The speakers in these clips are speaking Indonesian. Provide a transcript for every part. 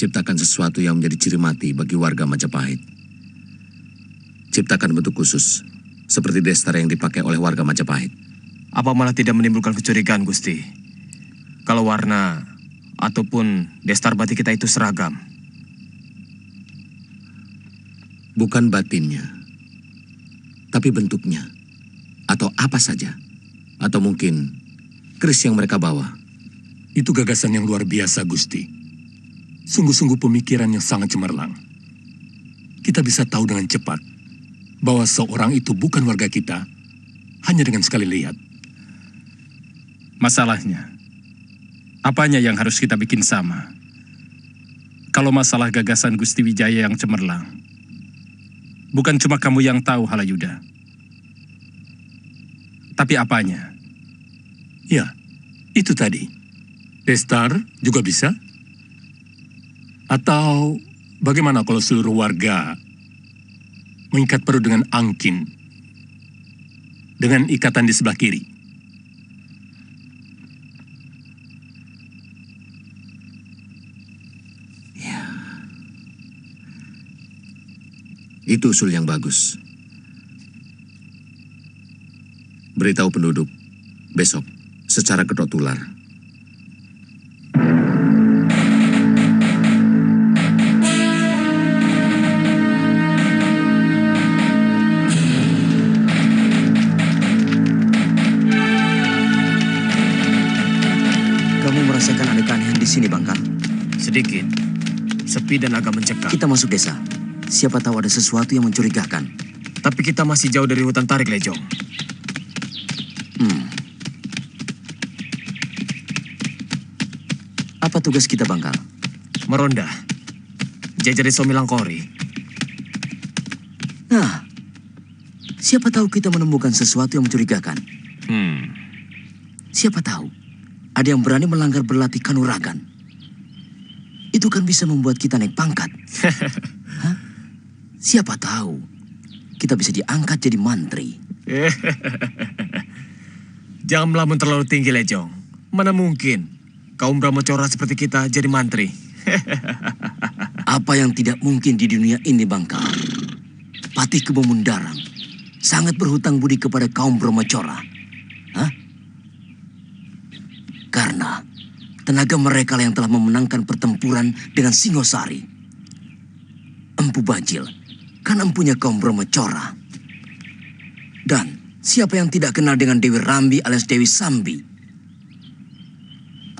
Ciptakan sesuatu yang menjadi ciri mati bagi warga Majapahit. Ciptakan bentuk khusus, seperti destar yang dipakai oleh warga Majapahit. Apa malah tidak menimbulkan kecurigaan, Gusti? Kalau warna ataupun destar batik kita itu seragam. Bukan batinnya, tapi bentuknya. Atau apa saja. Atau mungkin keris yang mereka bawa. Itu gagasan yang luar biasa, Gusti. Sungguh-sungguh pemikiran yang sangat cemerlang. Kita bisa tahu dengan cepat bahwa seorang itu bukan warga kita hanya dengan sekali lihat. Masalahnya, apanya yang harus kita bikin sama? Kalau masalah gagasan Gusti Wijaya yang cemerlang, bukan cuma kamu yang tahu, Halayuda. Tapi apanya? Ya, itu tadi. Destar juga bisa. Atau bagaimana kalau seluruh warga mengikat perut dengan angkin dengan ikatan di sebelah kiri? Ya. Itu usul yang bagus. Beritahu penduduk besok secara kedok tular. Merasakan ada keanehan di sini, Bangkal? Sedikit. Sepi dan agak mencekam. Kita masuk desa. Siapa tahu ada sesuatu yang mencurigakan. Tapi kita masih jauh dari hutan tarik, Lejong. Apa tugas kita, Bangkal? Meronda. Jajari Somilangkori. Nah, siapa tahu kita menemukan sesuatu yang mencurigakan. Siapa tahu ada yang berani melanggar berlatih kanuragan. Itu kan bisa membuat kita naik pangkat. Hah? Siapa tahu kita bisa diangkat jadi mantri. Jangan melamun terlalu tinggi, Lejong. Mana mungkin kaum Brahmacora seperti kita jadi mantri. Apa yang tidak mungkin di dunia ini, Bangkal? Patih Kebo Mundarang sangat berhutang budi kepada kaum Brahmacora. Hah? Karena tenaga mereka yang telah memenangkan pertempuran dengan Singosari. Empu Bajil kan empunya kaum Brahmacora. Dan siapa yang tidak kenal dengan Dewi Rambi alias Dewi Sambi?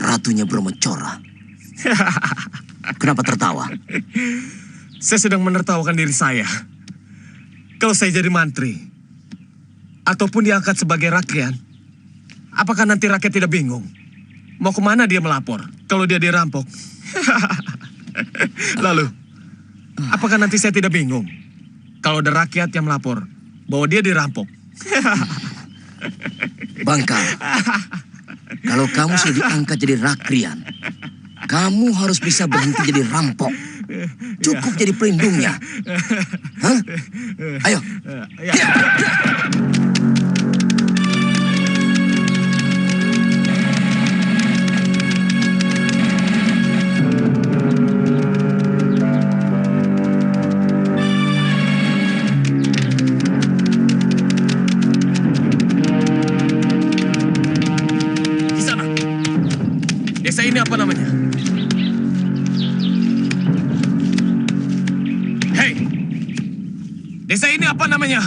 Ratunya Brahmacora. Kenapa tertawa? Saya sedang menertawakan diri saya. Kalau saya jadi mantri, ataupun diangkat sebagai rakyat, apakah nanti rakyat tidak bingung? Mau kemana dia melapor kalau dia dirampok? Lalu, apakah nanti saya tidak bingung kalau ada rakyat yang melapor bahwa dia dirampok? Bangkal, kalau kamu sudah diangkat jadi rakrian, kamu harus bisa berhenti jadi rampok. Cukup jadi pelindungnya. Hah? Ayo. Ya. Ini apa namanya? Hei, desa ini apa namanya?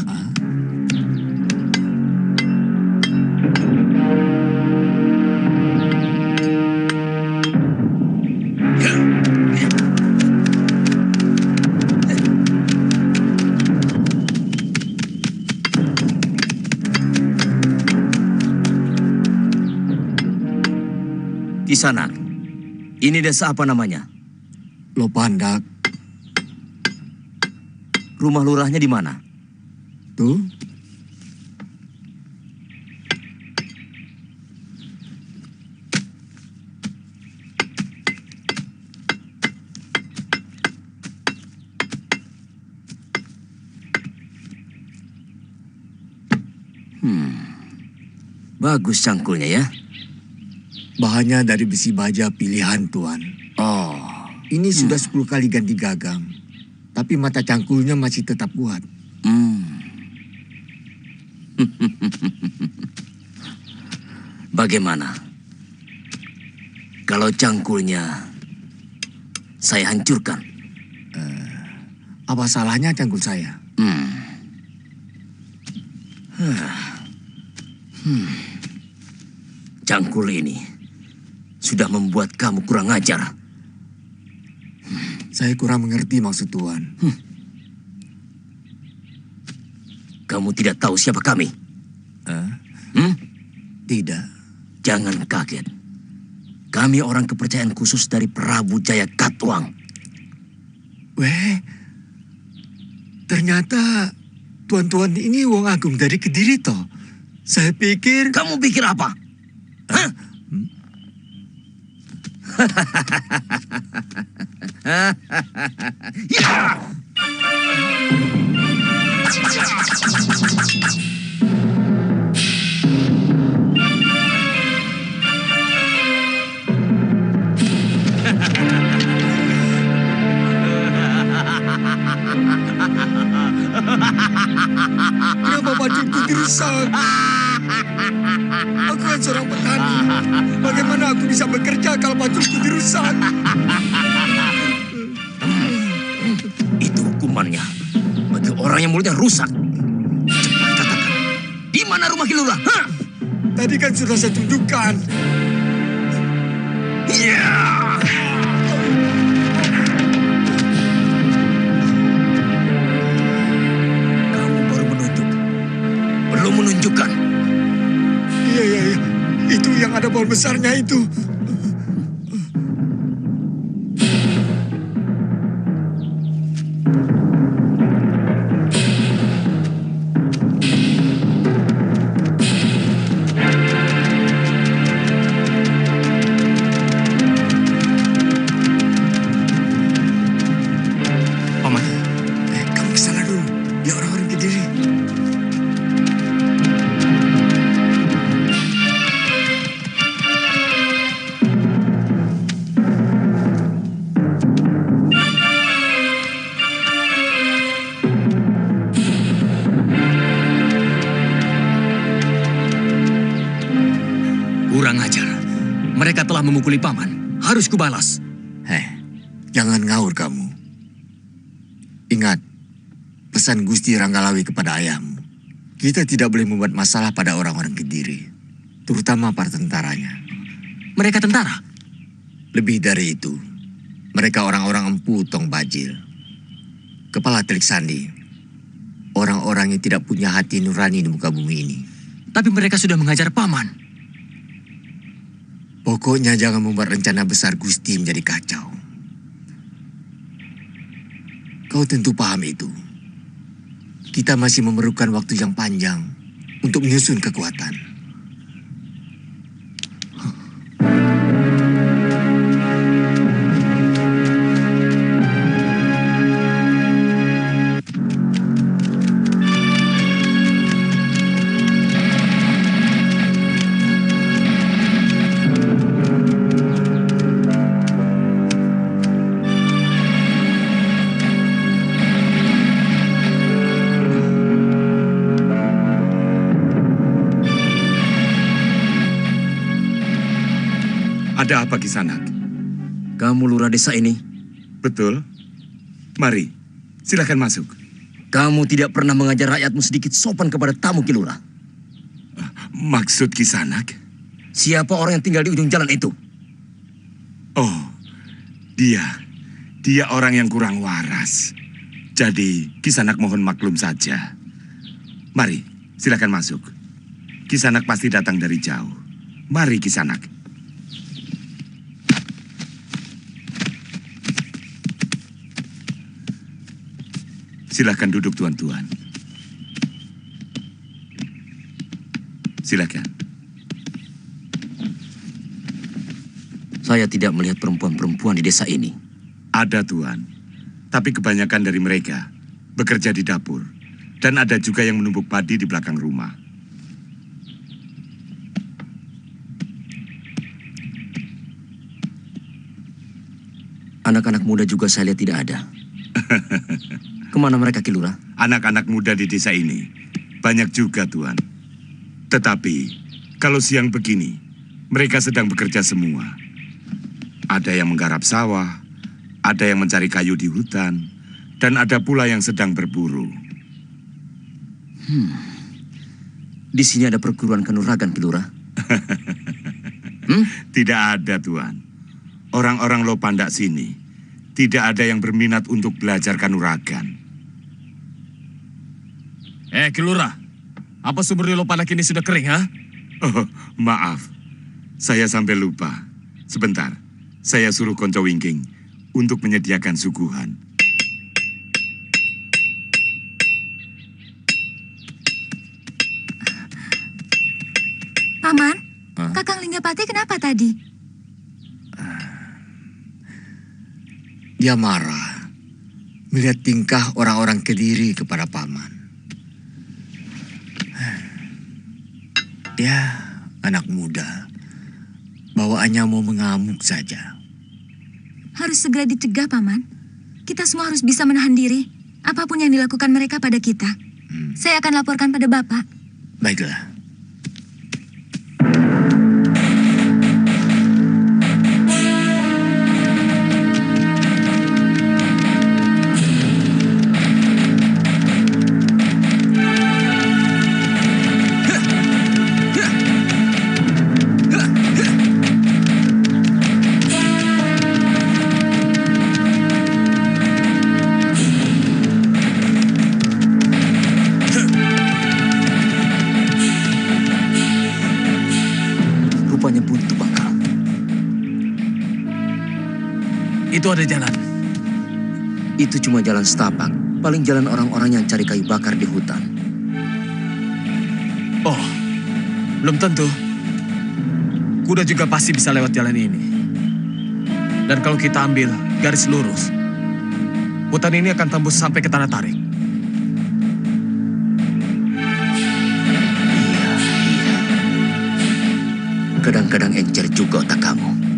Kisanak, ini desa apa namanya? Lopandak. Rumah lurahnya di mana? Tuh. Bagus cangkulnya ya. Bahannya dari besi baja pilihan, Tuan. Oh, Ini sudah 10 kali ganti gagang. Tapi mata cangkulnya masih tetap kuat. Bagaimana? Kalau cangkulnya saya hancurkan. Apa salahnya cangkul saya? Cangkul ini sudah membuat kamu kurang ajar. Saya kurang mengerti maksud Tuan. Kamu tidak tahu siapa kami? Tidak. Jangan kaget. Kami orang kepercayaan khusus dari Prabu Jaya Katuang. Weh, ternyata tuan-tuan ini wong agung dari Kediri toh. Saya pikir... Kamu pikir apa? Hah? Ya! Kenapa bajuku dirusak? Aku kan seorang petani. Bagaimana aku bisa bekerja kalau bajuku dirusak? Itu hukumannya bagi orang yang mulutnya rusak. Cepat katakan, di mana rumah Kilura? Hah? Tadi kan sudah saya tunjukkan. Ya! Kamu baru menunjuk, belum menunjukkan. Iya. Itu yang ada pohon besarnya itu. Paman, Kamu kesana dulu. Dia orang-orang Kediri. Kurang ajar. Mereka telah memukuli paman. Harus kubalas. Jangan ngaur kamu. Ingat, pesan Gusti Ranggalawi kepada ayahmu. Kita tidak boleh membuat masalah pada orang-orang Kediri. Terutama para tentaranya. Mereka tentara. Lebih dari itu, mereka orang-orang empu Tong Bajil. Kepala Telik Sandi. Orang-orang yang tidak punya hati nurani di muka bumi ini. Tapi mereka sudah mengajar paman. Pokoknya jangan membuat rencana besar Gusti menjadi kacau. Kau tentu paham itu. Kita masih memerlukan waktu yang panjang untuk menyusun kekuatan. Ada apa Kisanak? Kamu lurah desa ini. Betul. Mari, silakan masuk. Kamu tidak pernah mengajar rakyatmu sedikit sopan kepada tamu Kilura. Maksud Kisanak? Siapa orang yang tinggal di ujung jalan itu? Oh, dia. Dia orang yang kurang waras. Jadi, Kisanak mohon maklum saja. Mari, silakan masuk. Kisanak pasti datang dari jauh. Mari Kisanak. Silakan duduk tuan-tuan. Silakan. Saya tidak melihat perempuan-perempuan di desa ini. Ada tuan, tapi kebanyakan dari mereka bekerja di dapur. Dan ada juga yang menumbuk padi di belakang rumah. Anak-anak muda juga saya lihat tidak ada. Kemana mereka, Ki Lurah? Anak-anak muda di desa ini banyak juga, Tuan. Tetapi, kalau siang begini, mereka sedang bekerja semua. Ada yang menggarap sawah, ada yang mencari kayu di hutan, dan ada pula yang sedang berburu. Di sini ada perguruan kanuragan, Ki Lurah. Tidak ada, Tuan. Orang-orang Lopandak sini tidak ada yang berminat untuk belajar kanuragan. Ki Lurah, apa sumber di Lopandak ini sudah kering, ha? Oh, maaf. Saya sampai lupa. Sebentar, saya suruh Konco Wingking untuk menyediakan suguhan. Paman, Kakang Linggapati kenapa tadi? Dia marah melihat tingkah orang-orang Kediri kepada paman. Ya, anak muda. Bawaannya mau mengamuk saja. Harus segera dicegah, Paman. Kita semua harus bisa menahan diri. Apapun yang dilakukan mereka pada kita. Saya akan laporkan pada Bapak. Baiklah. Itu ada jalan. Itu cuma jalan setapak. Paling jalan orang-orang yang cari kayu bakar di hutan. Oh, belum tentu. Kuda juga pasti bisa lewat jalan ini. Dan kalau kita ambil garis lurus, hutan ini akan tembus sampai ke Tanah Tarik. Kadang-kadang encer juga otak kamu.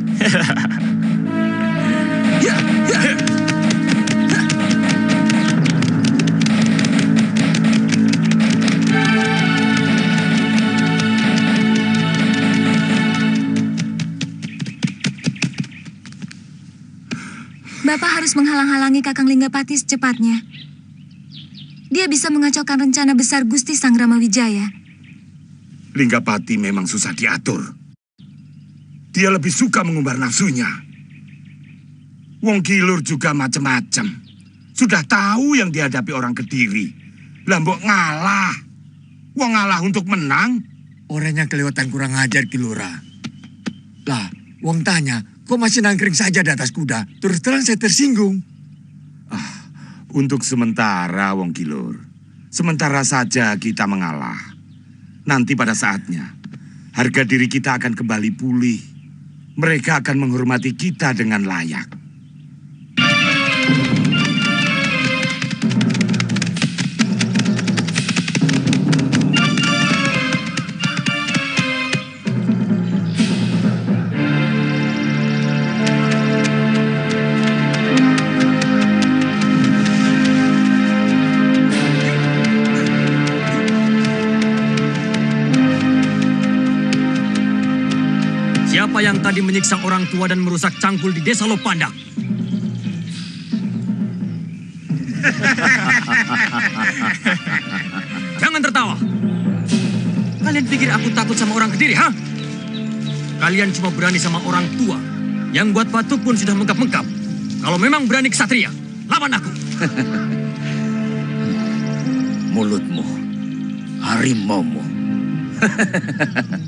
Bapak harus menghalang-halangi Kakang Linggapati secepatnya. Dia bisa mengacaukan rencana besar Gusti Sang Ramawijaya. Linggapati memang susah diatur. Dia lebih suka mengumbar nafsunya. Wong Kilur juga macem-macem. Sudah tahu yang dihadapi orang Kediri. Lah mbok ngalah. Wong ngalah untuk menang. Orangnya kelewatan kurang ajar, Ki Lurah. Lah, wong tanya, kok masih nangkring saja di atas kuda? Terus terang saya tersinggung. Untuk sementara, Wong Kilur. Sementara saja kita mengalah. Nanti pada saatnya, harga diri kita akan kembali pulih. Mereka akan menghormati kita dengan layak. Siapa yang tadi menyiksa orang tua dan merusak cangkul di desa Lopandak? Jangan tertawa. Kalian pikir aku takut sama orang Kediri, ha? Kalian cuma berani sama orang tua yang buat batu pun sudah mengkap-mengkap. Kalau memang berani ksatria, lawan aku. Mulutmu, harimaumu.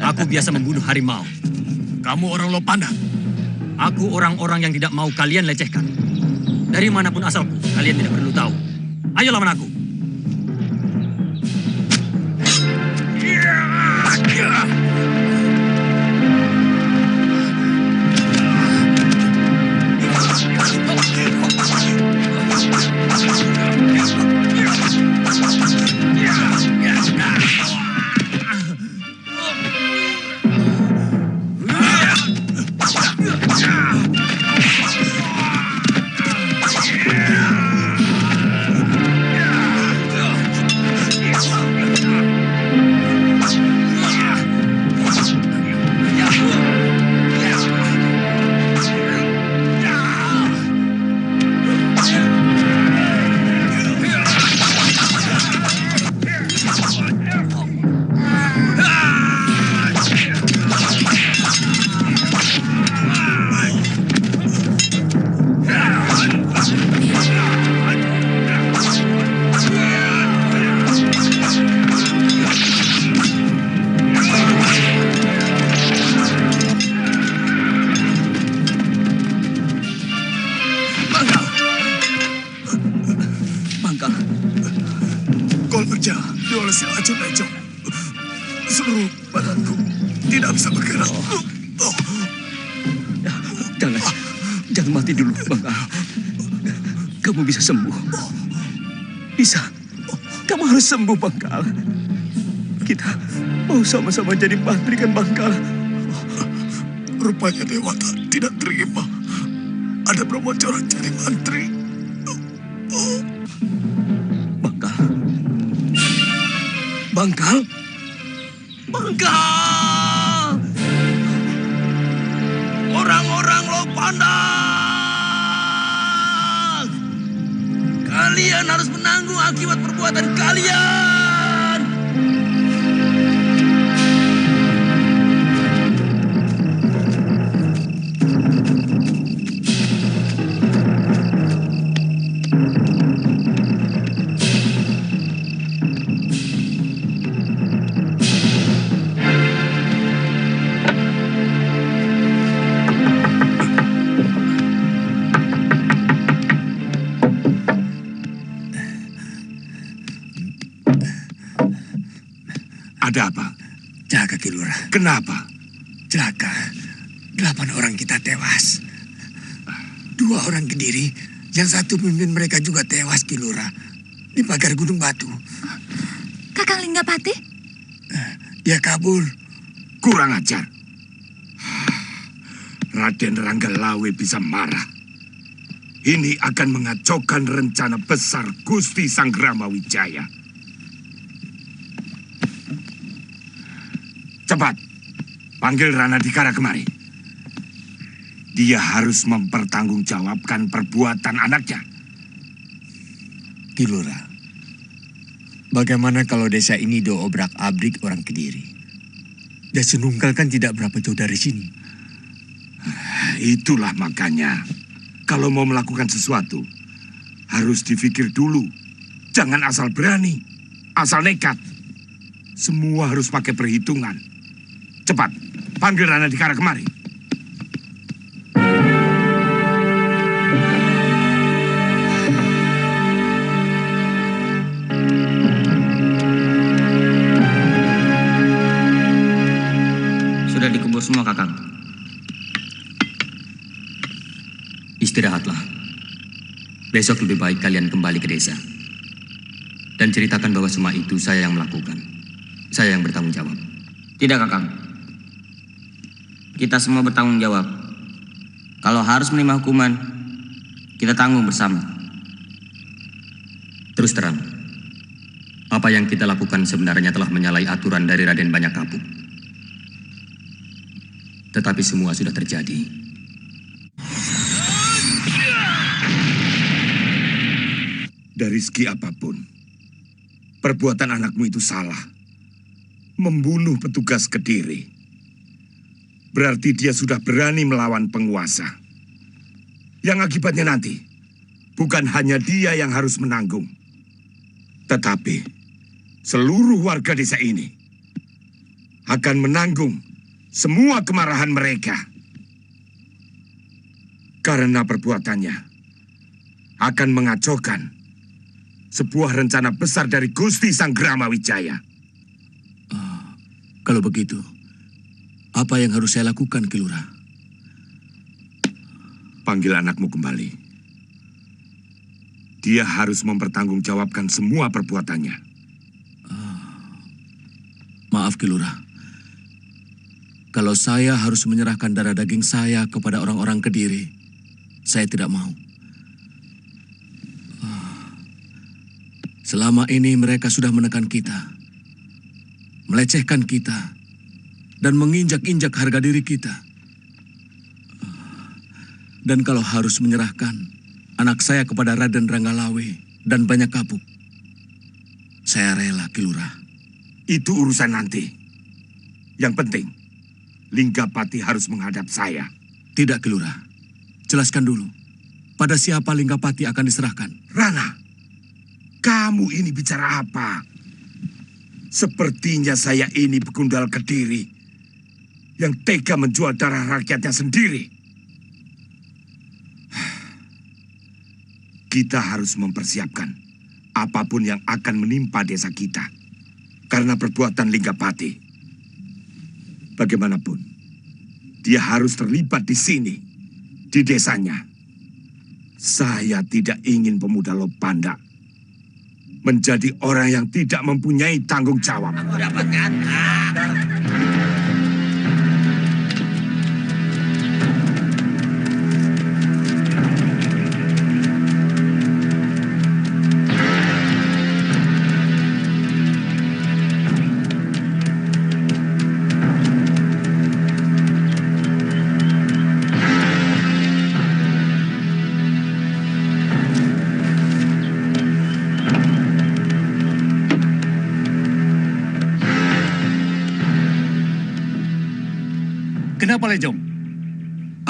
Aku biasa membunuh harimau. Kamu orang Lopandak. Aku orang-orang yang tidak mau kalian lecehkan. Dari manapun asalku, kalian tidak perlu tahu. Ayo lawan aku. si racun Nejo. Seluruh badanku tidak bisa bergerak. Jangan mati dulu, Bangkal. Kamu bisa sembuh. Bisa. Kamu harus sembuh, Bangkal. Kita mau sama-sama jadi mantri kan, Bangkal? Rupanya Dewata tidak terima ada Brahmacora jadi mantri. Bangkal. Bangkal. Bangkal. Orang-orang Lopandas. Kalian harus menanggung akibat perbuatan kalian. Ada apa? Jaga Kilura. Kenapa? Celaka. 8 orang kita tewas. 2 orang Kediri, yang satu pemimpin mereka juga tewas Kilura. Di pagar Gunung Batu. Kakang Linggapati? Dia kabur. Kurang ajar. Raden Ranggalawe bisa marah. Ini akan mengacaukan rencana besar Gusti Sanggrama Wijaya. Cepat, panggil Rana Dikara kemari. Dia harus mempertanggungjawabkan perbuatan anaknya. Kilura, bagaimana kalau desa ini diobrak-abrik orang Kediri? Desa Nunggal kan tidak berapa jauh dari sini. Itulah makanya, kalau mau melakukan sesuatu, harus dipikir dulu. Jangan asal berani, asal nekat. Semua harus pakai perhitungan. Cepat, panggil Rana Dikara kemari. Sudah dikubur semua, Kakang. Istirahatlah. Besok lebih baik kalian kembali ke desa. Dan ceritakan bahwa semua itu saya yang melakukan. Saya yang bertanggung jawab. Tidak, Kakang. Kita semua bertanggung jawab. Kalau harus menerima hukuman, kita tanggung bersama. Terus terang, apa yang kita lakukan sebenarnya telah menyalahi aturan dari Raden Banyakapuk. Tetapi semua sudah terjadi. Dari segi apapun, perbuatan anakmu itu salah. Membunuh petugas Kediri. Berarti dia sudah berani melawan penguasa. Yang akibatnya nanti, bukan hanya dia yang harus menanggung. Tetapi, seluruh warga desa ini akan menanggung semua kemarahan mereka. Karena perbuatannya akan mengacaukan sebuah rencana besar dari Gusti Sanggrama Wijaya. Kalau begitu, apa yang harus saya lakukan, Kilura? Panggil anakmu kembali. Dia harus mempertanggungjawabkan semua perbuatannya. Maaf, Kilura. Kalau saya harus menyerahkan darah daging saya kepada orang-orang Kediri, saya tidak mau. Selama ini mereka sudah menekan kita, melecehkan kita, dan menginjak-injak harga diri kita. Dan kalau harus menyerahkan anak saya kepada Raden Ranggalawe dan Banyakapuk, saya rela, Kilura. Itu urusan nanti. Yang penting, Linggapati harus menghadap saya. Tidak, Kilura. Jelaskan dulu, pada siapa Linggapati akan diserahkan? Rana, kamu ini bicara apa? Sepertinya saya ini begundal Kediri yang tega menjual darah rakyatnya sendiri. Kita harus mempersiapkan apapun yang akan menimpa desa kita. karena perbuatan Linggapati. Bagaimanapun, dia harus terlibat di sini, di desanya. Saya tidak ingin pemuda Lopandak menjadi orang yang tidak mempunyai tanggung jawab. Kenapa, Lejong?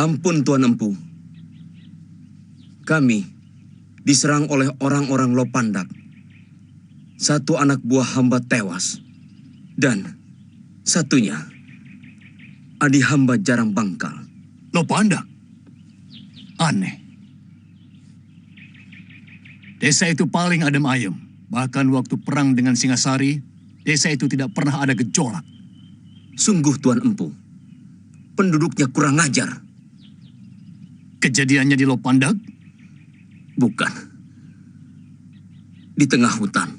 Ampun, Tuan Empu. Kami diserang oleh orang-orang Lopandak. Satu anak buah hamba tewas. Dan satunya, adik hamba jarang bangkal. Lopandak? Aneh. Desa itu paling adem ayem. Bahkan waktu perang dengan Singasari, desa itu tidak pernah ada gejolak. Sungguh, Tuan Empu. Penduduknya kurang ajar. Kejadiannya di Lopandak? Bukan. Di tengah hutan.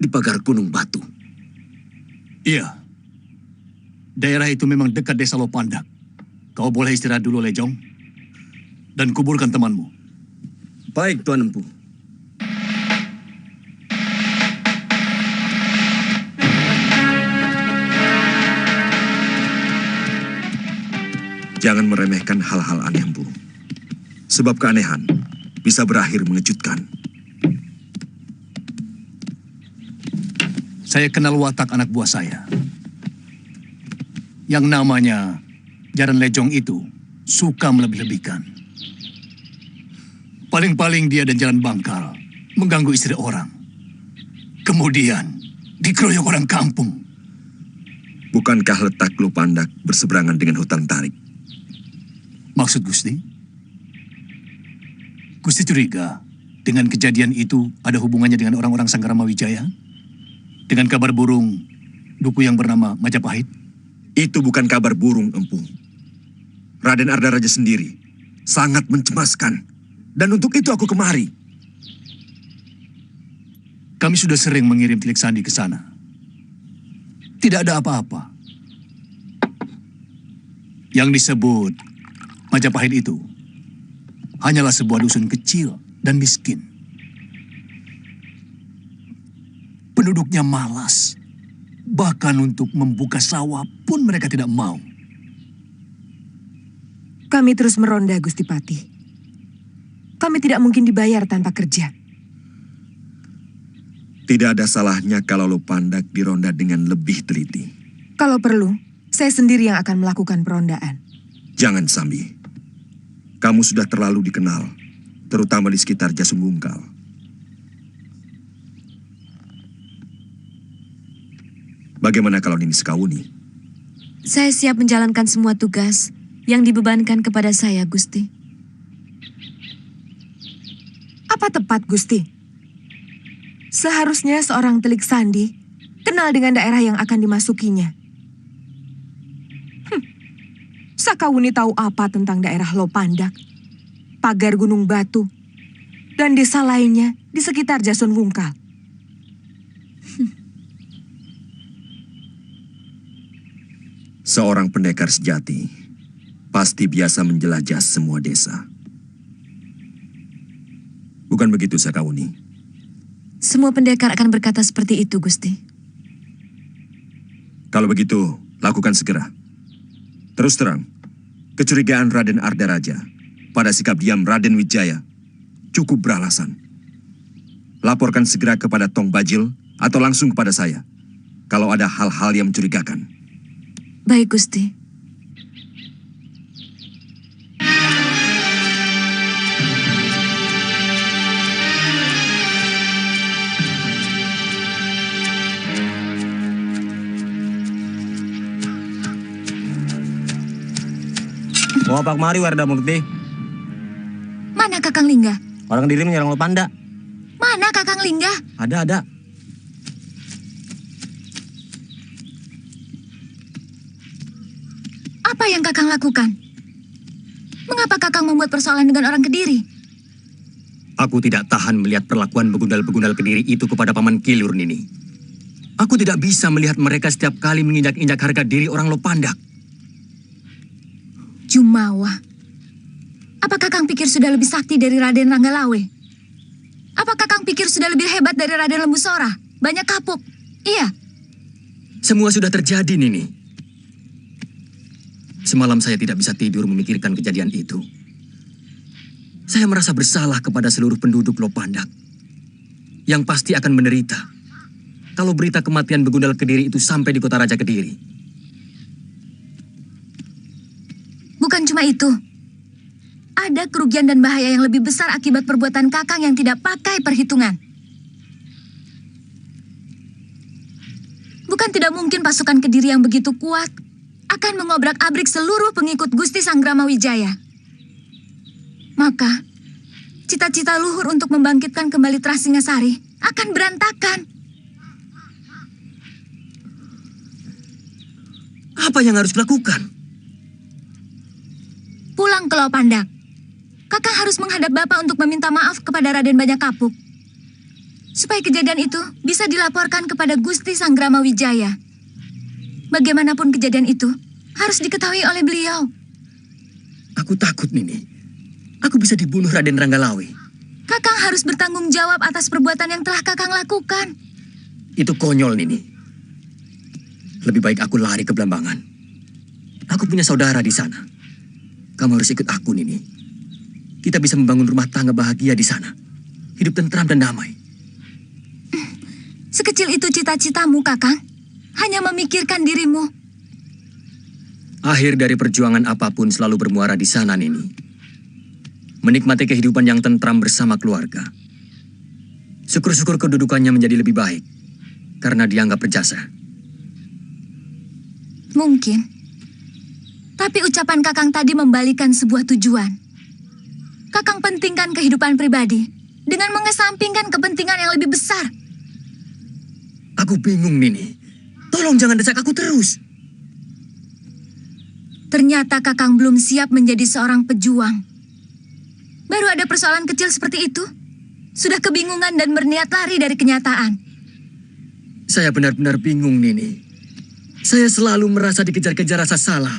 Di pagar Gunung Batu. Iya. Daerah itu memang dekat desa Lopandak. Kau boleh istirahat dulu, Lejong. Dan kuburkan temanmu. Baik, Tuan Empu. Jangan meremehkan hal-hal aneh, Empu. Sebab keanehan bisa berakhir mengejutkan. Saya kenal watak anak buah saya. Yang namanya Jaran Lejong itu suka melebih-lebihkan. Paling-paling dia dan Jaran Bangkal mengganggu istri orang. Kemudian dikeroyok orang kampung. Bukankah letak Lopandak berseberangan dengan hutan tarik? Maksud Gusti? Gusti curiga dengan kejadian itu ada hubungannya dengan orang-orang Sanggarama Wijaya? Dengan kabar burung duku yang bernama Majapahit? Itu bukan kabar burung, Empu. Raden Ardaraja sendiri sangat mencemaskan. Dan untuk itu aku kemari. Kami sudah sering mengirim Tilik Sandi ke sana. Tidak ada apa-apa. Yang disebut Majapahit itu hanyalah sebuah dusun kecil dan miskin. Penduduknya malas. Bahkan untuk membuka sawah pun mereka tidak mau. Kami terus meronda, Gusti Patih. Kami tidak mungkin dibayar tanpa kerja. Tidak ada salahnya kalau Lopandak dironda dengan lebih teliti. Kalau perlu, saya sendiri yang akan melakukan perondaan. Jangan, Sambi. Kamu sudah terlalu dikenal, terutama di sekitar Jasungungkal. Bagaimana kalau Nini Sekawuni? Saya siap menjalankan semua tugas yang dibebankan kepada saya, Gusti. Apa tepat, Gusti? Seharusnya seorang Telik Sandi kenal dengan daerah yang akan dimasukinya. Sakawuni tahu apa tentang daerah Lopandak, pagar Gunung Batu, dan desa lainnya di sekitar Jason Wungkal. Seorang pendekar sejati pasti biasa menjelajah semua desa. Bukan begitu, Sakawuni? Semua pendekar akan berkata seperti itu, Gusti. Kalau begitu, lakukan segera. Terus terang, kecurigaan Raden Ardaraja pada sikap diam Raden Wijaya cukup beralasan. Laporkan segera kepada Tong Bajil atau langsung kepada saya kalau ada hal-hal yang mencurigakan. Baik, Gusti. Bawa Pak Mari, Warda Mukti. Mana Kakang Lingga? Orang diri menyerang Lopandak. Mana Kakang Lingga? Ada. Apa yang Kakang lakukan? Mengapa Kakang membuat persoalan dengan orang Kediri? Aku tidak tahan melihat perlakuan begundal-begundal Kediri itu kepada Paman Kilur, Nini. Aku tidak bisa melihat mereka setiap kali menginjak-injak harga diri orang Lopandak. Jumawa. Apa Kakang pikir sudah lebih sakti dari Raden Ranggalawe? Apa Kakang pikir sudah lebih hebat dari Raden Lembusora? Banyak kapuk. Iya. Semua sudah terjadi, Nini. Semalam saya tidak bisa tidur memikirkan kejadian itu. Saya merasa bersalah kepada seluruh penduduk Lopandak. Yang pasti akan menderita kalau berita kematian begundal Kediri itu sampai di kota Raja Kediri. Bukan cuma itu. Ada kerugian dan bahaya yang lebih besar akibat perbuatan Kakang yang tidak pakai perhitungan. Bukan tidak mungkin pasukan Kediri yang begitu kuat akan mengobrak-abrik seluruh pengikut Gusti Sanggrama Wijaya. Maka, cita-cita luhur untuk membangkitkan kembali Trasingasari akan berantakan. Apa yang harus dilakukan? Pulang ke Lopandak. Kakang harus menghadap Bapak untuk meminta maaf kepada Raden Banyak Kapuk. Supaya kejadian itu bisa dilaporkan kepada Gusti Sanggrama Wijaya. Bagaimanapun kejadian itu harus diketahui oleh beliau. Aku takut, Nini. Aku bisa dibunuh Raden Ranggalawe. Kakang harus bertanggung jawab atas perbuatan yang telah Kakang lakukan. Itu konyol, Nini. Lebih baik aku lari ke Blambangan. Aku punya saudara di sana. Kamu harus ikut aku, Nini. Kita bisa membangun rumah tangga bahagia di sana. Hidup tentram dan damai. Sekecil itu cita-citamu, Kakang. Hanya memikirkan dirimu. Akhir dari perjuangan apapun selalu bermuara di sana, Nini. Menikmati kehidupan yang tentram bersama keluarga. Syukur-syukur kedudukannya menjadi lebih baik. Karena dianggap berjasa. Mungkin. Tapi ucapan Kakang tadi membalikan sebuah tujuan. Kakang pentingkan kehidupan pribadi dengan mengesampingkan kepentingan yang lebih besar. Aku bingung, Nini. Tolong jangan desak aku terus. Ternyata Kakang belum siap menjadi seorang pejuang. Baru ada persoalan kecil seperti itu, sudah kebingungan dan berniat lari dari kenyataan. Saya benar-benar bingung, Nini. Saya selalu merasa dikejar-kejar rasa salah.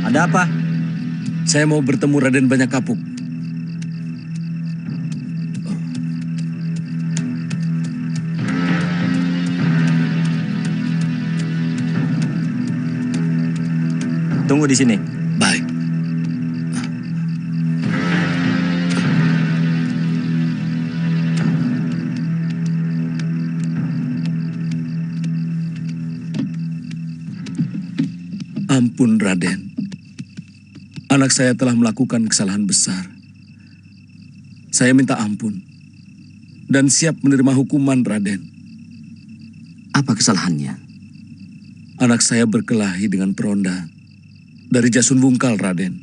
Ada apa? Saya mau bertemu Raden Banyak Kapuk. Tunggu di sini. Baik. Ampun, Raden. Anak saya telah melakukan kesalahan besar. Saya minta ampun dan siap menerima hukuman, Raden. Apa kesalahannya? Anak saya berkelahi dengan peronda dari Jasun Wungkal, Raden.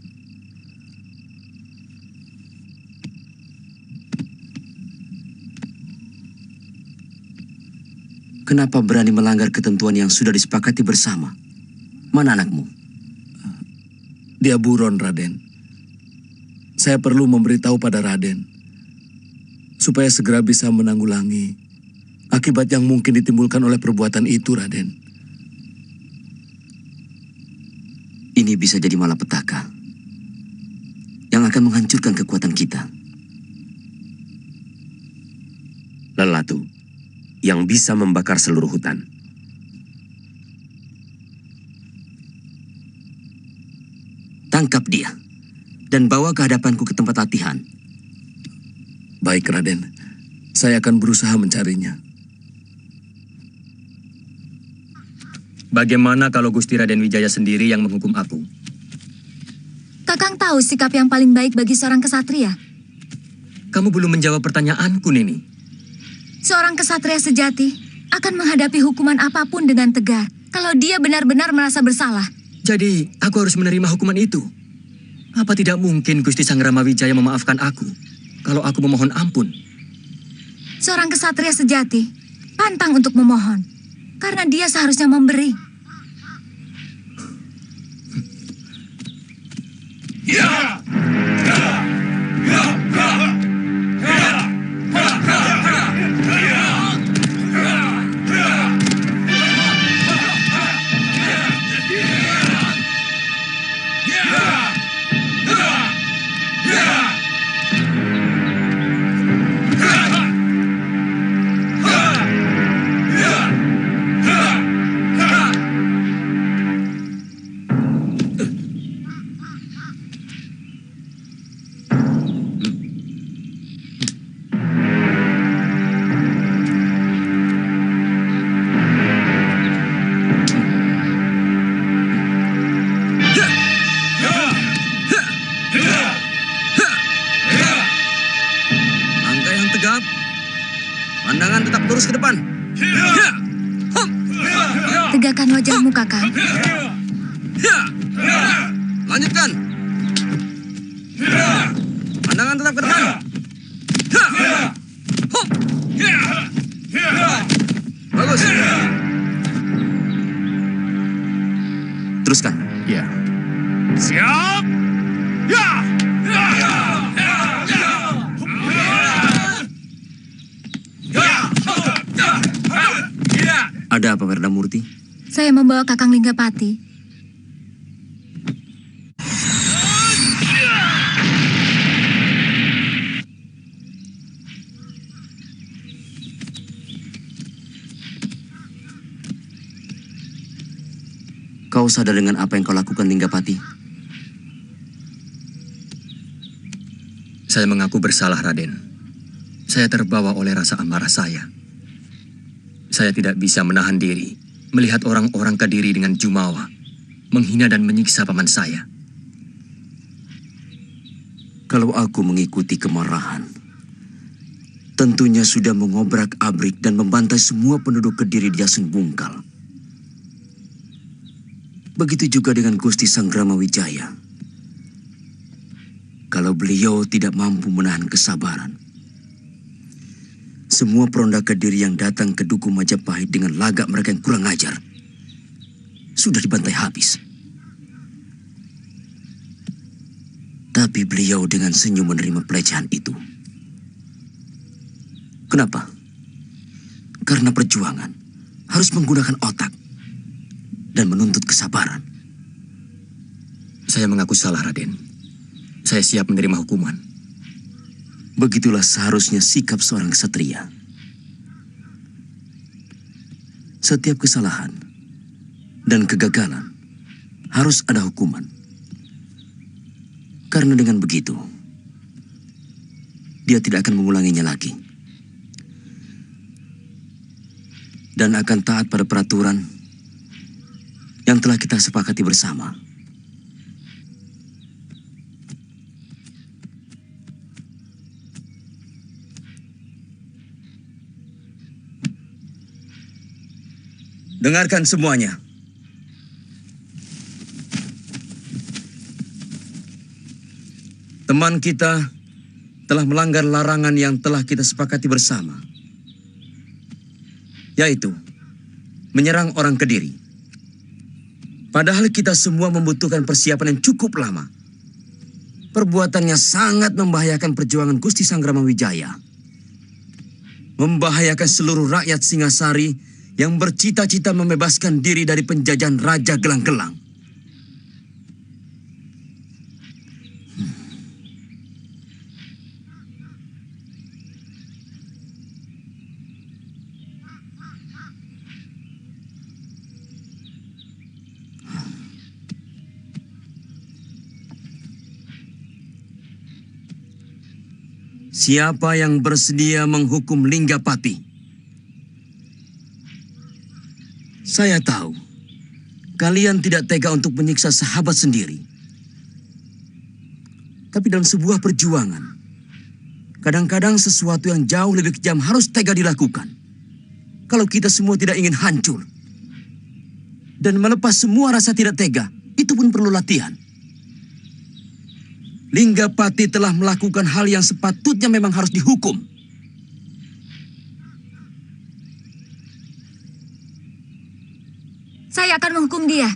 Kenapa berani melanggar ketentuan yang sudah disepakati bersama? Mana anakmu? Dia buron, Raden. Saya perlu memberitahu pada Raden supaya segera bisa menanggulangi akibat yang mungkin ditimbulkan oleh perbuatan itu, Raden. Ini bisa jadi malapetaka yang akan menghancurkan kekuatan kita. Lelatu yang bisa membakar seluruh hutan. Tangkap dia dan bawa ke hadapanku ke tempat latihan. Baik, Raden. Saya akan berusaha mencarinya. Bagaimana kalau Gusti Raden Wijaya sendiri yang menghukum aku? Kakang tahu sikap yang paling baik bagi seorang kesatria. Kamu belum menjawab pertanyaanku, Nini. Seorang kesatria sejati akan menghadapi hukuman apapun dengan tegar kalau dia benar-benar merasa bersalah. Jadi, aku harus menerima hukuman itu. Apa tidak mungkin Gusti Sangrama Wijaya memaafkan aku kalau aku memohon ampun? Seorang kesatria sejati pantang untuk memohon, karena dia seharusnya memberi. Langkah yang tegap, pandangan tetap lurus ke depan. Tegakkan wajahmu, Kakang. Lanjutkan. Pandangan tetap ke depan. Bagus. Teruskan. Ya. Siap. Ada apa, Werdamurti? Saya membawa Kakang Linggapati. Kau sadar dengan apa yang kau lakukan, Linggapati? Saya mengaku bersalah, Raden. Saya terbawa oleh rasa amarah saya. Saya tidak bisa menahan diri melihat orang-orang Kediri dengan jumawa menghina dan menyiksa paman saya. Kalau aku mengikuti kemarahan, tentunya sudah mengobrak-abrik dan membantai semua penduduk Kediri di Yasun Bungkal. Begitu juga dengan Gusti Sanggrama Wijaya. Kalau beliau tidak mampu menahan kesabaran, semua peronda Kediri yang datang ke Duku Majapahit dengan lagak mereka yang kurang ajar sudah dibantai habis. Tapi beliau dengan senyum menerima pelecehan itu. Kenapa? Karena perjuangan harus menggunakan otak dan menuntut kesabaran. Saya mengaku salah, Raden. Saya siap menerima hukuman. Begitulah seharusnya sikap seorang ksatria. Setiap kesalahan dan kegagalan harus ada hukuman. Karena dengan begitu, dia tidak akan mengulanginya lagi. Dan akan taat pada peraturan yang telah kita sepakati bersama. Dengarkan semuanya. Teman kita telah melanggar larangan yang telah kita sepakati bersama, yaitu menyerang orang Kediri. Padahal kita semua membutuhkan persiapan yang cukup lama. Perbuatannya sangat membahayakan perjuangan Gusti Sanggrama Wijaya. Membahayakan seluruh rakyat Singasari yang bercita-cita membebaskan diri dari penjajahan Raja Gelang-Gelang. Siapa yang bersedia menghukum Linggapati? Saya tahu, kalian tidak tega untuk menyiksa sahabat sendiri. Tapi dalam sebuah perjuangan, kadang-kadang sesuatu yang jauh lebih kejam harus tega dilakukan. Kalau kita semua tidak ingin hancur. Dan melepas semua rasa tidak tega, itu pun perlu latihan. Linggapati telah melakukan hal yang sepatutnya memang harus dihukum. Saya akan menghukum dia.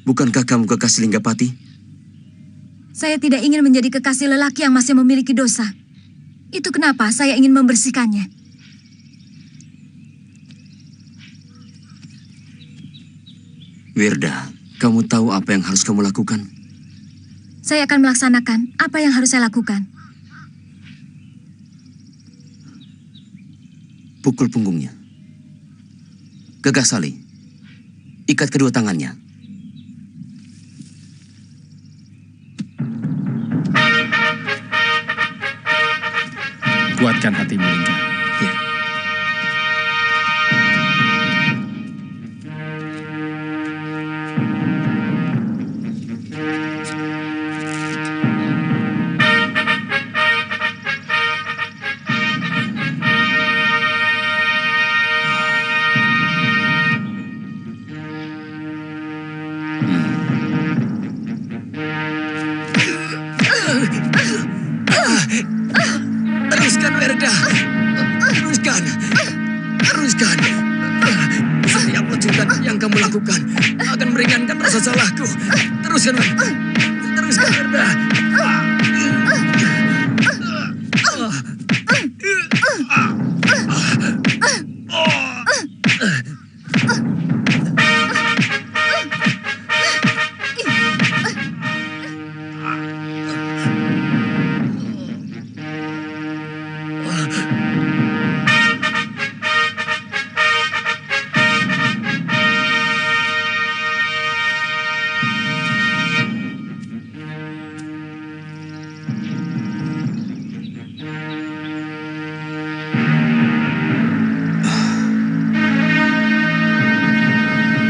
Bukankah kamu kekasih Linggapati? Saya tidak ingin menjadi kekasih lelaki yang masih memiliki dosa. Itu kenapa saya ingin membersihkannya. Wirda, kamu tahu apa yang harus kamu lakukan? Saya akan melaksanakan apa yang harus saya lakukan. Pukul punggungnya. Gagasali, ikat kedua tangannya. Kuatkan hatimu, Lingga. Ya. Teruskan, Wirda. Teruskan. Teruskan. Setiap lecutan yang kamu lakukan akan meringankan rasa salahku. Teruskan, Wirda. Teruskan, Wirda.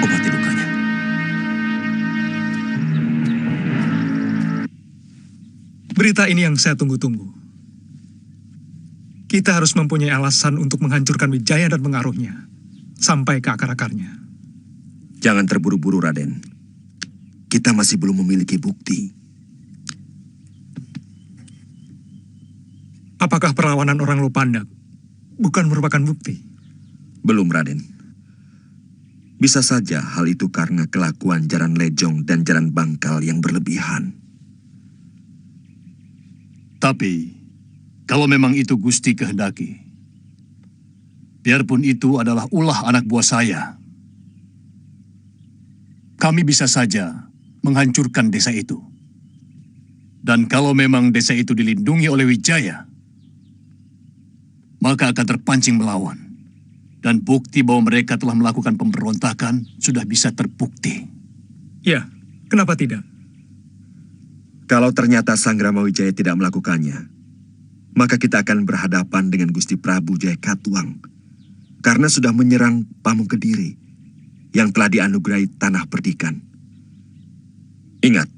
Obati lukanya. Berita ini yang saya tunggu-tunggu. Kita harus mempunyai alasan untuk menghancurkan Wijaya dan pengaruhnya. Sampai ke akar-akarnya. Jangan terburu-buru, Raden. Kita masih belum memiliki bukti. Apakah perlawanan orang Lopandak bukan merupakan bukti? Belum, Raden. Bisa saja hal itu karena kelakuan Jaran Lejong dan Jaran Bangkal yang berlebihan. Tapi, kalau memang itu Gusti kehendaki, biarpun itu adalah ulah anak buah saya, kami bisa saja menghancurkan desa itu. Dan kalau memang desa itu dilindungi oleh Wijaya, maka akan terpancing melawan. Dan bukti bahwa mereka telah melakukan pemberontakan sudah bisa terbukti. Ya, kenapa tidak? Kalau ternyata Sanggrama Wijaya tidak melakukannya, maka kita akan berhadapan dengan Gusti Prabu Jaya Katuang karena sudah menyerang Pamung Kediri yang telah dianugerahi tanah perdikan. Ingat,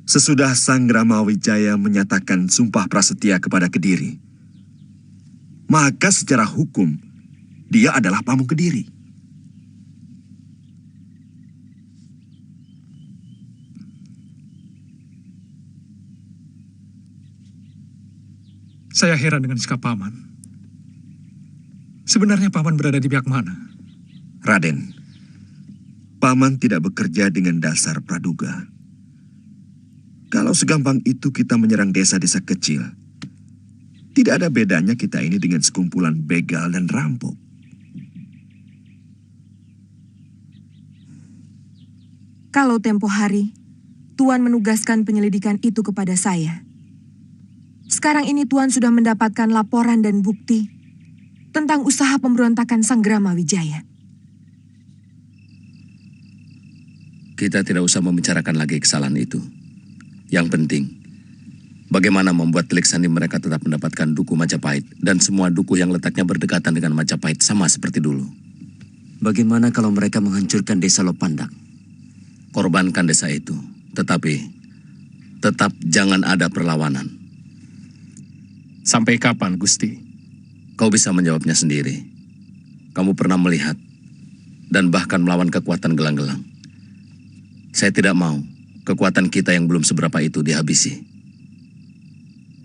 sesudah Sanggrama Wijaya menyatakan sumpah prasetia kepada Kediri, maka secara hukum dia adalah Pamung Kediri. Saya heran dengan sikap Paman. Sebenarnya Paman berada di pihak mana? Raden, Paman tidak bekerja dengan dasar praduga. Kalau segampang itu kita menyerang desa-desa kecil, tidak ada bedanya kita ini dengan sekumpulan begal dan rampok. Kalau tempo hari, Tuan menugaskan penyelidikan itu kepada saya. Sekarang ini Tuan sudah mendapatkan laporan dan bukti tentang usaha pemberontakan Sanggrama Wijaya. Kita tidak usah membicarakan lagi kesalahan itu. Yang penting, bagaimana membuat telik sandi mereka tetap mendapatkan duku Majapahit dan semua duku yang letaknya berdekatan dengan Majapahit sama seperti dulu. Bagaimana kalau mereka menghancurkan desa Lopandak? Korbankan desa itu, tetapi tetap jangan ada perlawanan. Sampai kapan, Gusti? Kau bisa menjawabnya sendiri. Kamu pernah melihat dan bahkan melawan kekuatan gelang-gelang. Saya tidak mau kekuatan kita yang belum seberapa itu dihabisi.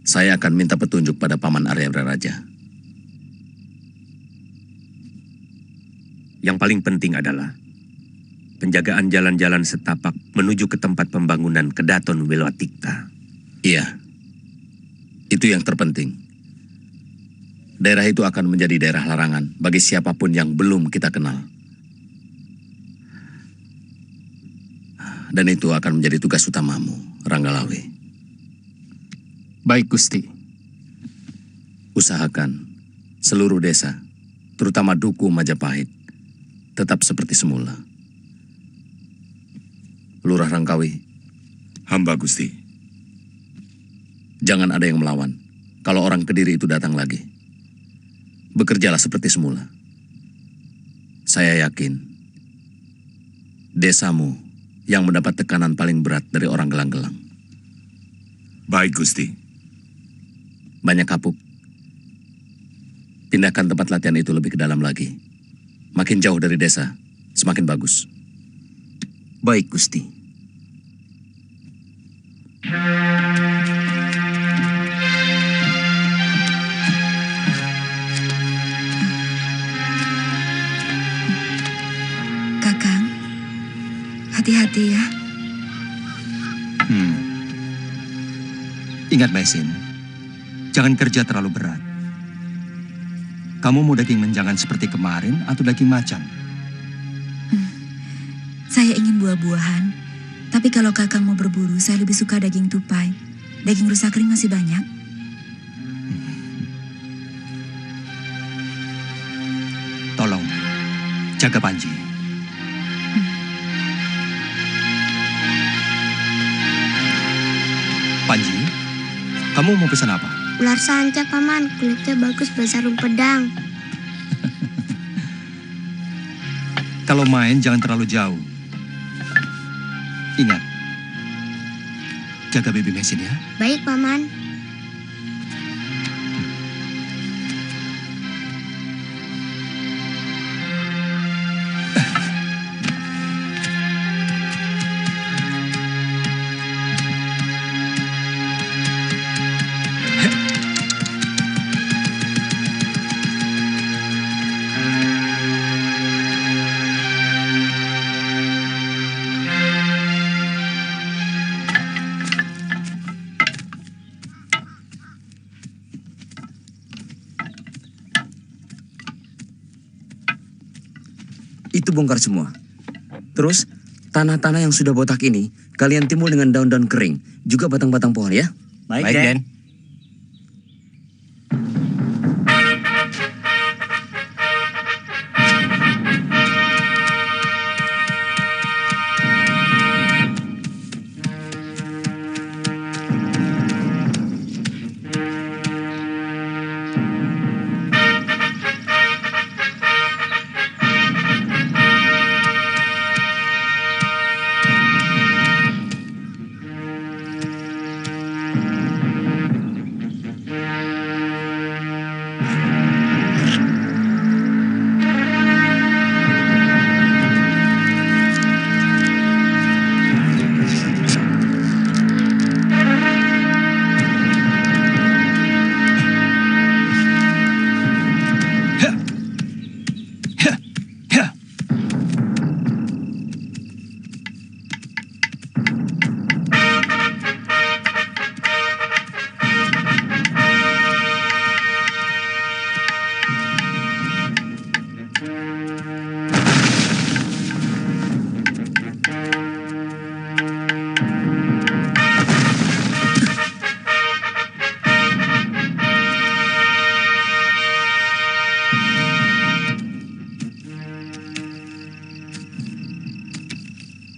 Saya akan minta petunjuk pada Paman Arya Raja. Yang paling penting adalah penjagaan jalan-jalan setapak menuju ke tempat pembangunan Kedaton Wilowatikta. Iya, itu yang terpenting. Daerah itu akan menjadi daerah larangan bagi siapapun yang belum kita kenal. Dan itu akan menjadi tugas utamamu, Ranggalawe. Baik, Gusti. Usahakan seluruh desa, terutama Duku Majapahit, tetap seperti semula. Lurah Rangkawi. Hamba Gusti. Jangan ada yang melawan. Kalau orang Kediri itu datang lagi, bekerjalah seperti semula. Saya yakin desamu yang mendapat tekanan paling berat dari orang gelang-gelang. Baik, Gusti. Banyak kapuk. Pindahkan tempat latihan itu lebih ke dalam lagi. Makin jauh dari desa, semakin bagus. Baik, Gusti. Kakang, hati-hati ya. Ingat, Maisin, jangan kerja terlalu berat. Kamu mau daging menjangan seperti kemarin atau daging macan? Saya ingin buah-buahan, tapi kalau kakang mau berburu, saya lebih suka daging tupai. Daging rusa kering masih banyak. Tolong, jaga Panji. Panji, kamu mau pesan apa? Ular sanca, Paman. Kulitnya bagus bersarung pedang. Kalau main jangan terlalu jauh. Ingat, jaga baby Maisin ya. Baik, Paman. Itu bongkar semua. Terus, tanah-tanah yang sudah botak ini, kalian timbul dengan daun-daun kering, juga batang-batang pohon ya. Baik, Den.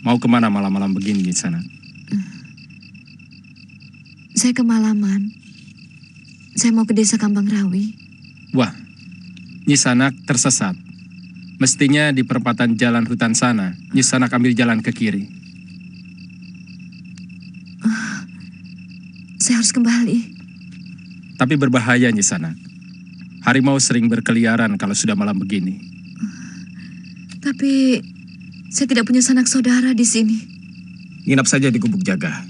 Mau kemana malam-malam begini di sana? Saya kemalaman. Saya mau ke desa Kambang Rawi. Wah, Nyisanak tersesat. Mestinya di perempatan jalan hutan sana, Nyisanak ambil jalan ke kiri. Saya harus kembali. Tapi berbahaya, Nyisanak. Harimau sering berkeliaran kalau sudah malam begini. Tapi saya tidak punya sanak saudara di sini. nginap saja di Gubuk Jaga.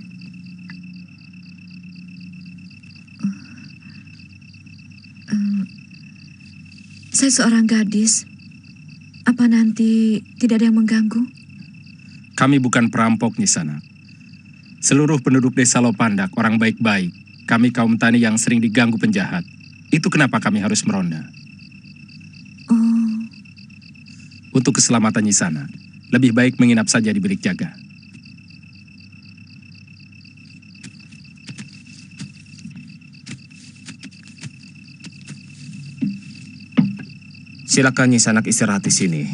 Saya seorang gadis. Apa nanti tidak ada yang mengganggu? Kami bukan perampok, Nyisana. Seluruh penduduk desa Lopandak orang baik-baik. Kami kaum tani yang sering diganggu penjahat. Itu kenapa kami harus meronda. Oh. Untuk keselamatan Nyisana, lebih baik menginap saja di bilik jaga. Silakan Nyisanak istirahat di sini.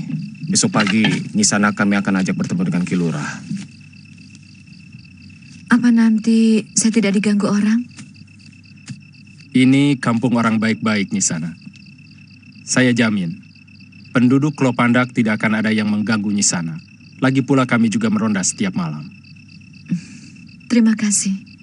Besok pagi Nyisanak kami akan ajak bertemu dengan Kilurah. Apa nanti saya tidak diganggu orang? Ini kampung orang baik-baik, Nyisana. Saya jamin, penduduk Lopandak tidak akan ada yang mengganggu Nyisana. Lagi pula kami juga meronda setiap malam. Terima kasih.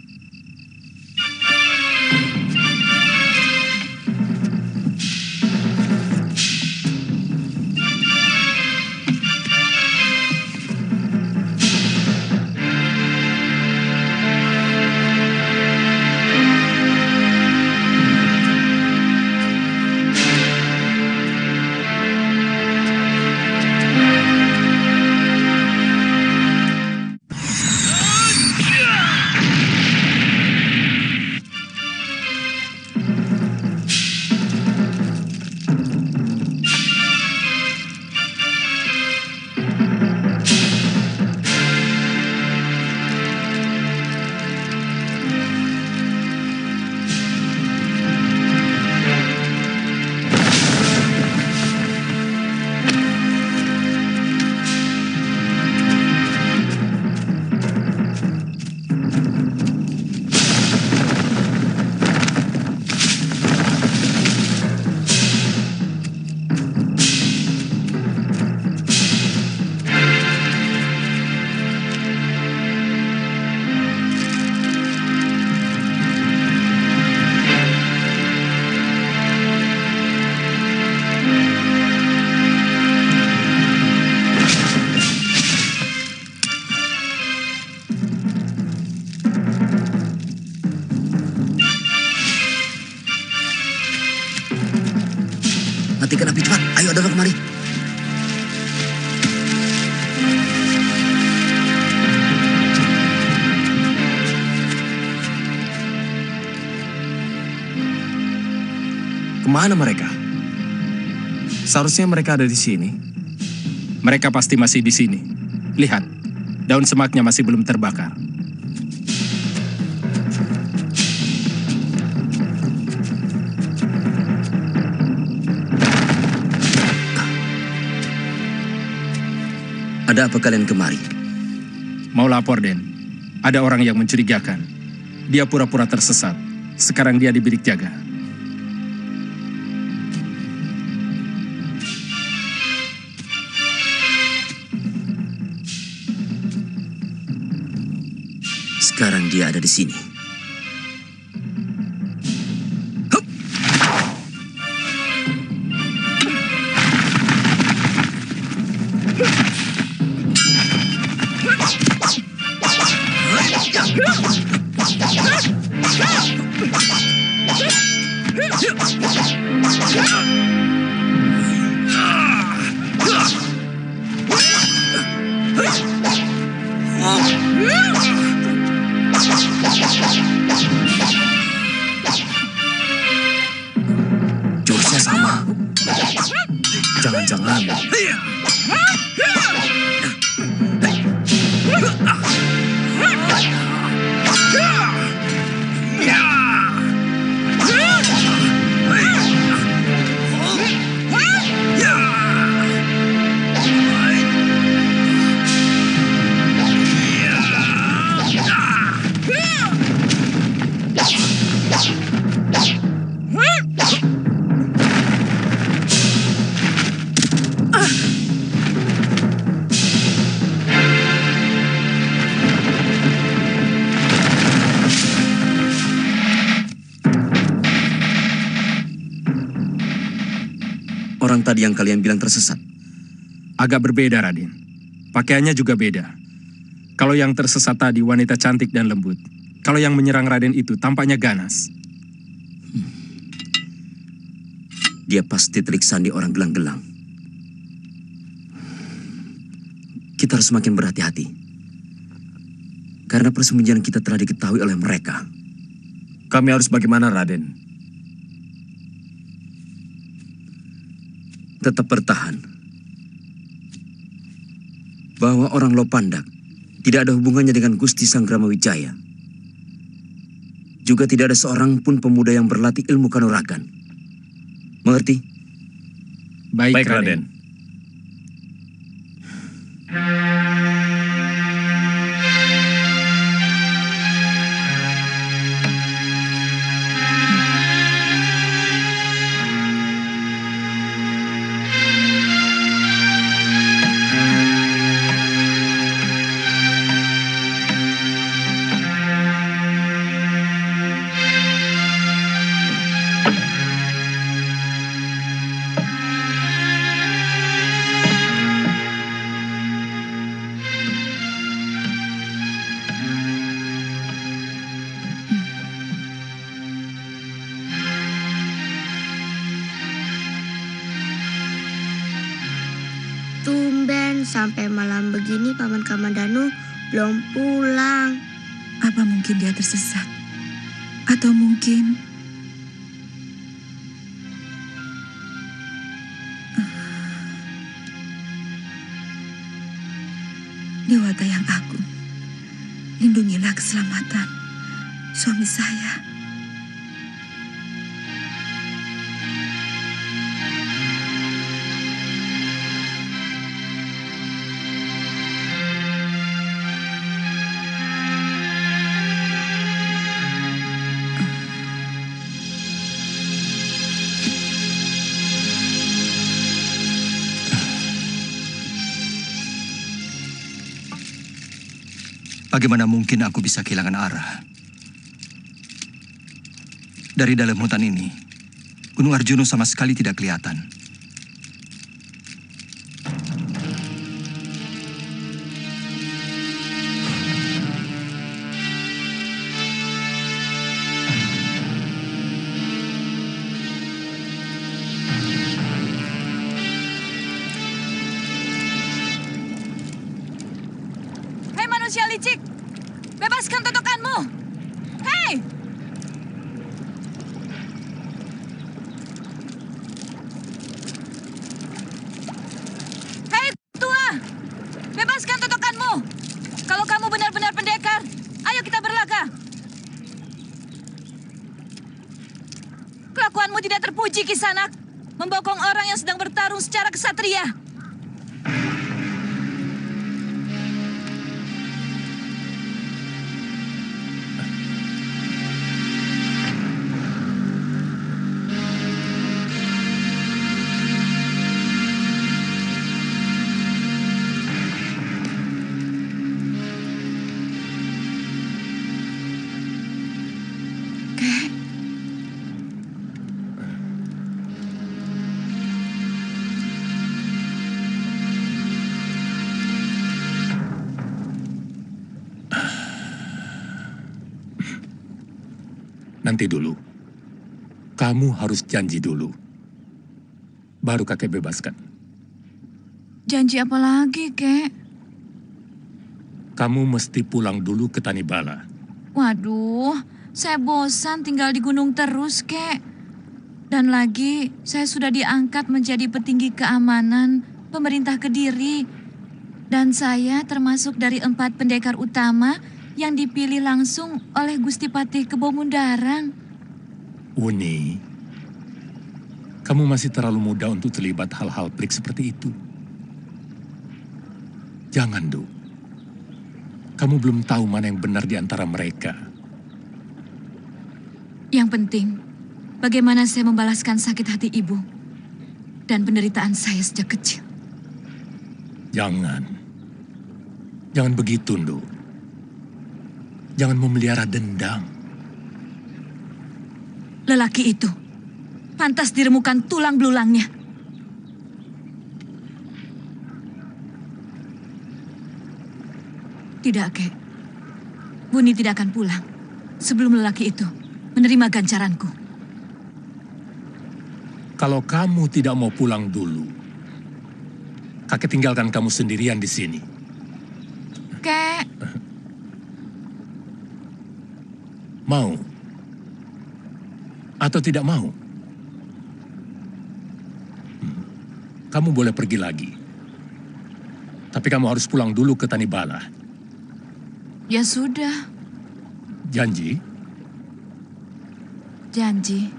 Matikan api cepat. Ayo dorong kemari. Kemana mereka? Seharusnya mereka ada di sini. Mereka pasti masih di sini. Lihat, daun semaknya masih belum terbakar. Ada apa kalian kemari? Mau lapor, Den. Ada orang yang mencurigakan. Dia pura-pura tersesat. Sekarang dia di bilik jaga. Sekarang dia ada di sini. Jurusnya sama. Jangan-jangan. Orang tadi yang kalian bilang tersesat. Agak berbeda, Raden. Pakaiannya juga beda. Kalau yang tersesat tadi wanita cantik dan lembut. Kalau yang menyerang Raden itu tampaknya ganas. Dia pasti telik sandi orang gelang-gelang. Kita harus semakin berhati-hati. Karena persembunyian kita telah diketahui oleh mereka. Kami harus bagaimana, Raden? Tetap bertahan. Bahwa orang Lopandak tidak ada hubungannya dengan Gusti Sangramawijaya. Juga tidak ada seorang pun pemuda yang berlatih ilmu kanuragan. Mengerti? Baik, Raden. Tumben sampai malam begini Paman Kamandanu belum pulang. Apa mungkin dia tersesat? Atau mungkin... Dewata yang agung, lindungilah keselamatan suami saya. Bagaimana mungkin aku bisa kehilangan arah? Dari dalam hutan ini, Gunung Arjuna sama sekali tidak kelihatan. Hei manusia licik, bebaskan totokanmu. Hei! Hei tua, bebaskan totokanmu. Kalau kamu benar-benar pendekar, ayo kita berlaga. Kelakuanmu tidak terpuji, Kisanak. Membokong orang yang sedang bertarung secara kesatria. Nanti dulu. Kamu harus janji dulu. Baru kakek bebaskan. Janji apa lagi, Kek? Kamu mesti pulang dulu ke Tanibala. Waduh, saya bosan tinggal di gunung terus, Kek. Dan lagi, saya sudah diangkat menjadi petinggi keamanan pemerintah Kediri. Dan saya termasuk dari 4 pendekar utama yang dipilih langsung oleh Gusti Patih Kebo Mundarang. Uni, kamu masih terlalu muda untuk terlibat hal-hal pelik seperti itu. Jangan, Du. Kamu belum tahu mana yang benar di antara mereka. Yang penting, bagaimana saya membalaskan sakit hati ibu dan penderitaan saya sejak kecil. Jangan. Jangan begitu, Du. Jangan memelihara dendam. Lelaki itu pantas diremukan tulang belulangnya. Tidak, Kek. Buni tidak akan pulang sebelum lelaki itu menerima ganjaranku. Kalau kamu tidak mau pulang dulu, kakek tinggalkan kamu sendirian di sini. Kek. Mau? Atau tidak mau? Kamu boleh pergi lagi. Tapi kamu harus pulang dulu ke Tanibala. Ya sudah. Janji? Janji.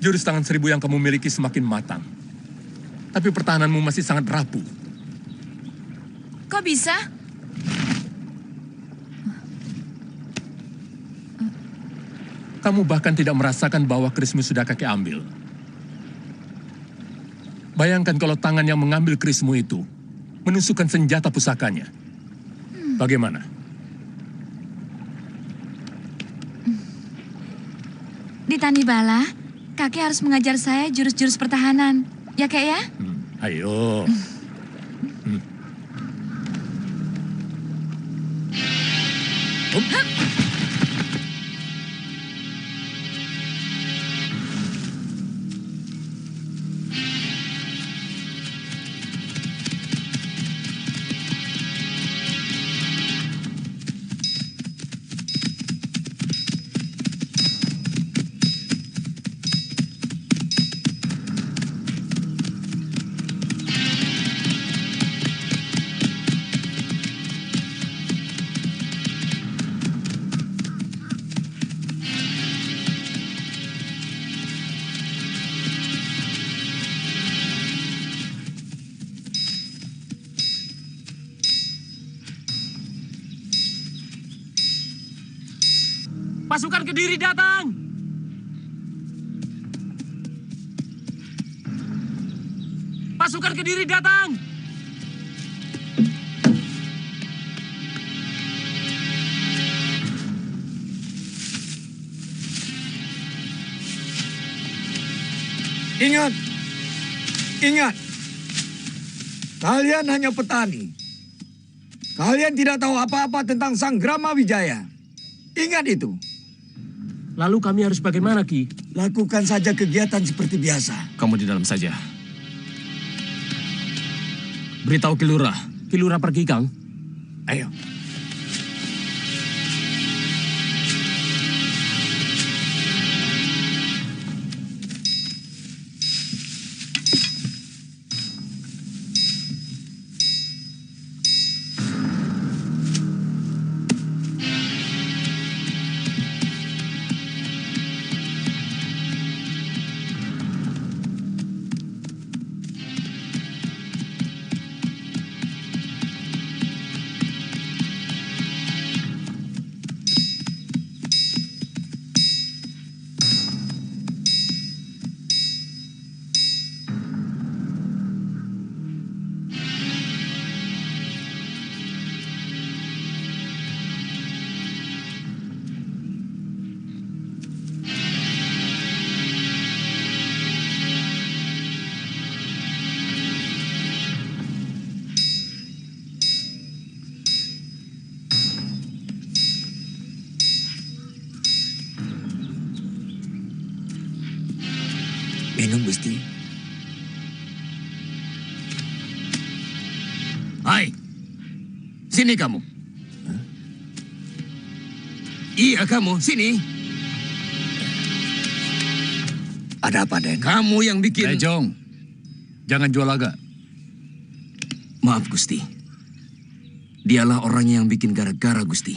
Jurus tangan seribu yang kamu miliki semakin matang. Tapi pertahananmu masih sangat rapuh. Kok bisa? Kamu bahkan tidak merasakan bahwa kerismu sudah kakek ambil. Bayangkan kalau tangan yang mengambil kerismu itu menusukkan senjata pusakanya. Bagaimana? Di Tanibala, kakek harus mengajar saya jurus-jurus pertahanan. Ya, Kek ya? Ayo. Pasukan Kediri datang! Pasukan Kediri datang! Ingat! Ingat! Kalian hanya petani. Kalian tidak tahu apa-apa tentang Sanggrama Wijaya. Ingat itu. Lalu kami harus bagaimana, Ki? Lakukan saja kegiatan seperti biasa. Kamu di dalam saja. Beritahu Kilura. Kilura pergi, Kang. Ayo. Minum, Gusti. Hai, sini kamu. Iya kamu, sini. Ada apa, Den? Kamu yang bikin... Jong, jangan jual laga. Maaf, Gusti. Dialah orangnya yang bikin gara-gara, Gusti.